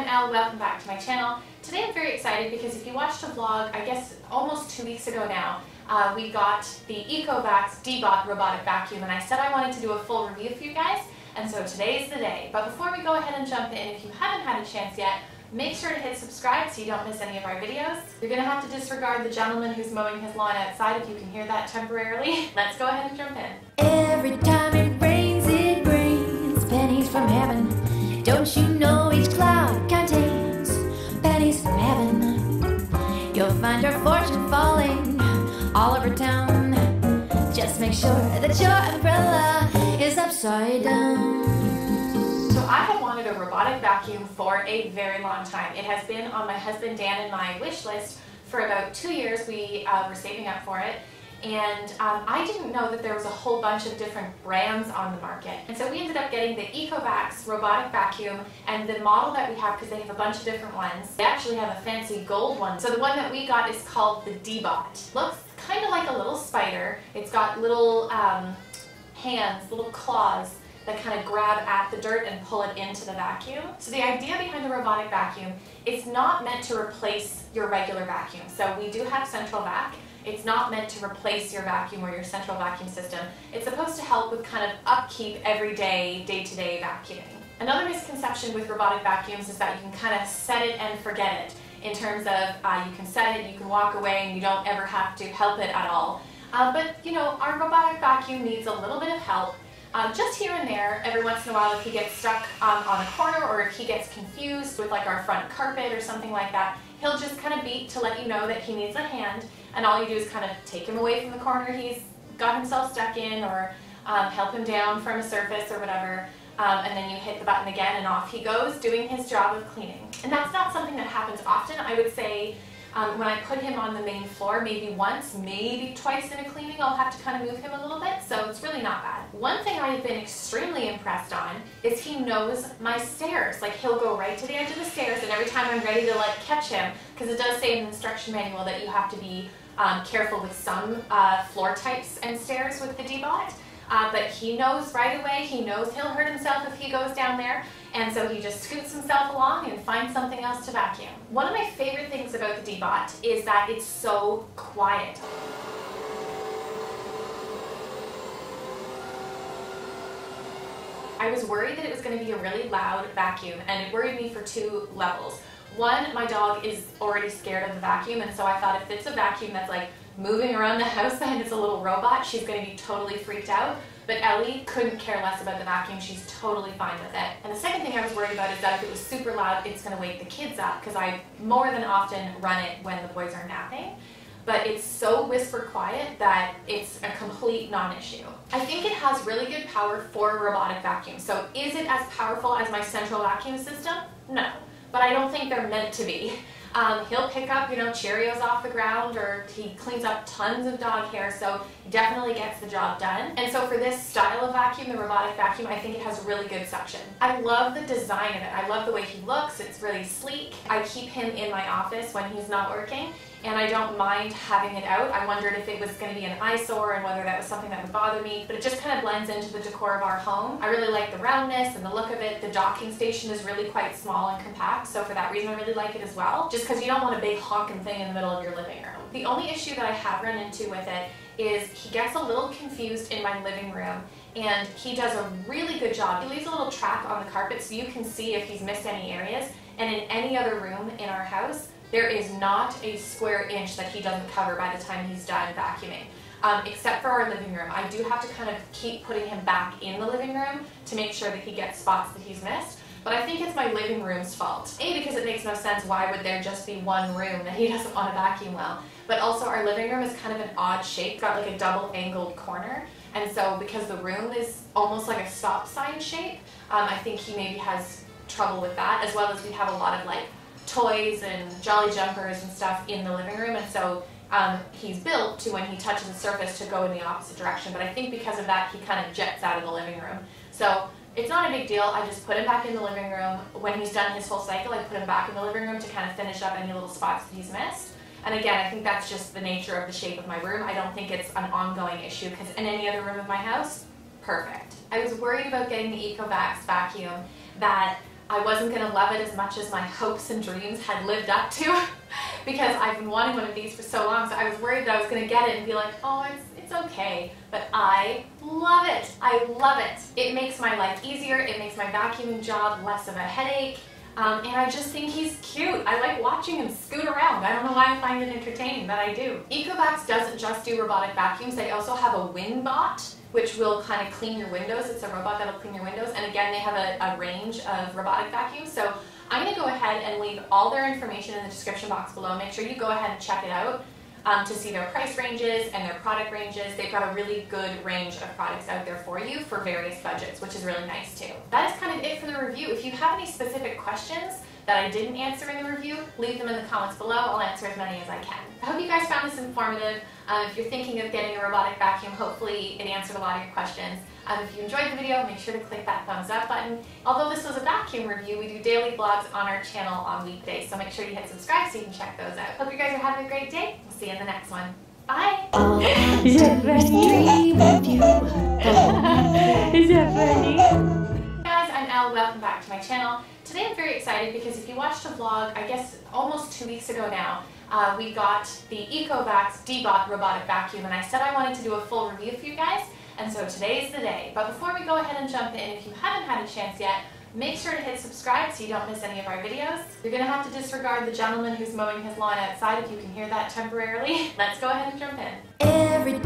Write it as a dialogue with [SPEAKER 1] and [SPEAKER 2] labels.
[SPEAKER 1] I'm Elle, welcome back to my channel. Today I'm very excited because if you watched a vlog, I guess almost 2 weeks ago now, we got the Ecovacs Deebot Robotic Vacuum, and I said I wanted to do a full review for you guys, and so today's the day. But before we go ahead and jump in, if you haven't had a chance yet, make sure to hit subscribe so you don't miss any of our videos. You're going to have to disregard the gentleman who's mowing his lawn outside if you can hear that temporarily. Let's go ahead and jump in.
[SPEAKER 2] Every time it rains pennies from heaven. Don't you know each cloud contains pennies from heaven? You'll find your fortune falling all over town. Just make sure that your umbrella is upside down.
[SPEAKER 1] So I have wanted a robotic vacuum for a very long time. It has been on my husband Dan and my wish list for about 2 years. We were saving up for it. And I didn't know that there was a whole bunch of different brands on the market. And so we ended up getting the Ecovacs Robotic Vacuum, and the model that we have, because they have a bunch of different ones, they actually have a fancy gold one. So the one that we got is called the Deebot. Looks kind of like a little spider. It's got little hands, little claws that kind of grab at the dirt and pull it into the vacuum. So the idea behind the robotic vacuum is not meant to replace your regular vacuum. So we do have central vac. It's not meant to replace your vacuum or your central vacuum system. It's supposed to help with kind of upkeep everyday, day-to-day vacuuming. Another misconception with robotic vacuums is that you can kind of set it and forget it, in terms of you can set it, you can walk away, and you don't ever have to help it at all. But you know, our robotic vacuum needs a little bit of help. Just here and there, every once in a while, if he gets stuck on a corner, or if he gets confused with like our front carpet or something like that, he'll just kind of beep to let you know that he needs a hand, and all you do is kind of take him away from the corner he's got himself stuck in, or help him down from a surface or whatever, and then you hit the button again and off he goes doing his job of cleaning. And that's not something that happens often. I would say when I put him on the main floor, maybe once, maybe twice in a cleaning, I'll have to kind of move him a little bit, so it's really not bad. One thing I have been extremely impressed on is he knows my stairs. Like, he'll go right to the edge of the stairs, and every time I'm ready to like catch him, because it does say in the instruction manual that you have to be careful with some floor types and stairs with the Deebot. But he knows right away, he knows he'll hurt himself if he goes down there, and so he just scoots himself along and finds something else to vacuum. One of my favorite things about the Deebot is that it's so quiet. I was worried that it was going to be a really loud vacuum, and it worried me for 2 levels. One, my dog is already scared of the vacuum, and so I thought if it's a vacuum that's like moving around the house and it's a little robot, she's going to be totally freaked out. But Ellie couldn't care less about the vacuum. She's totally fine with it. And the second thing I was worried about is that if it was super loud, it's going to wake the kids up, because I more than often run it when the boys are napping. But it's so whisper quiet that it's a complete non-issue. I think it has really good power for a robotic vacuum. So is it as powerful as my central vacuum system? No. But I don't think they're meant to be. He'll pick up, you know, Cheerios off the ground, or he cleans up tons of dog hair, so he definitely gets the job done. And so for this style of vacuum, the robotic vacuum, I think it has really good suction. I love the design of it. I love the way he looks. It's really sleek. I keep him in my office when he's not working, and I don't mind having it out. I wondered if it was going to be an eyesore and whether that was something that would bother me, but it just kind of blends into the decor of our home. I really like the roundness and the look of it. The docking station is really quite small and compact, so for that reason I really like it as well, just because you don't want a big honking thing in the middle of your living room. The only issue that I have run into with it is he gets a little confused in my living room, and he does a really good job. He leaves a little track on the carpet so you can see if he's missed any areas, and in any other room in our house, there is not a square inch that he doesn't cover by the time he's done vacuuming. Except for our living room. I do have to kind of keep putting him back in the living room to make sure that he gets spots that he's missed. But I think it's my living room's fault. A, because it makes no sense, why would there just be one room that he doesn't want to vacuum well? But also our living room is kind of an odd shape, it's got like a double angled corner. And so because the room is almost like a stop sign shape, I think he maybe has trouble with that, as well as we have a lot of like toys and jolly jumpers and stuff in the living room, and so he's built to, when he touches the surface, to go in the opposite direction. But I think because of that, he kind of jets out of the living room. So it's not a big deal. I just put him back in the living room. When he's done his whole cycle, I put him back in the living room to kind of finish up any little spots that he's missed. And again, I think that's just the nature of the shape of my room. I don't think it's an ongoing issue, because in any other room of my house, perfect. I was worried about getting the Ecovacs vacuum that I wasn't going to love it as much as my hopes and dreams had lived up to because I've been wanting one of these for so long, so I was worried that I was going to get it and be like, oh, it's okay. But I love it. I love it. It makes my life easier. It makes my vacuuming job less of a headache. And I just think he's cute. I like watching him scoot around. I don't know why I find it entertaining, but I do. Ecovacs doesn't just do robotic vacuums. They also have a WindBot, which will kind of clean your windows. It's a robot that'll clean your windows. And again, they have a range of robotic vacuums. So I'm going to go ahead and leave all their information in the description box below. Make sure you go ahead and check it out to see their price ranges and their product ranges. They've got a really good range of products out there for you for various budgets, which is really nice too. That is kind of it for the review. If you have any specific questions that I didn't answer in the review, leave them in the comments below. I'll answer as many as I can. I hope you guys found this informative. If you're thinking of getting a robotic vacuum, hopefully it answered a lot of your questions. If you enjoyed the video, make sure to click that thumbs up button. Although this was a vacuum review, we do daily vlogs on our channel on weekdays, so make sure you hit subscribe so you can check those out. Hope you guys are having a great day. We'll see you in the next one. Bye!
[SPEAKER 2] Is that funny? Is that funny?
[SPEAKER 1] Hey guys, I'm Elle. Welcome back to my channel. Today I'm very excited because if you watched the vlog, I guess almost 2 weeks ago now, we got the Ecovacs Deebot Robotic Vacuum, and I said I wanted to do a full review for you guys. And so today's the day. But before we go ahead and jump in, if you haven't had a chance yet, make sure to hit subscribe so you don't miss any of our videos. You're going to have to disregard the gentleman who's mowing his lawn outside if you can hear that temporarily. Let's go ahead and jump in.
[SPEAKER 2] Every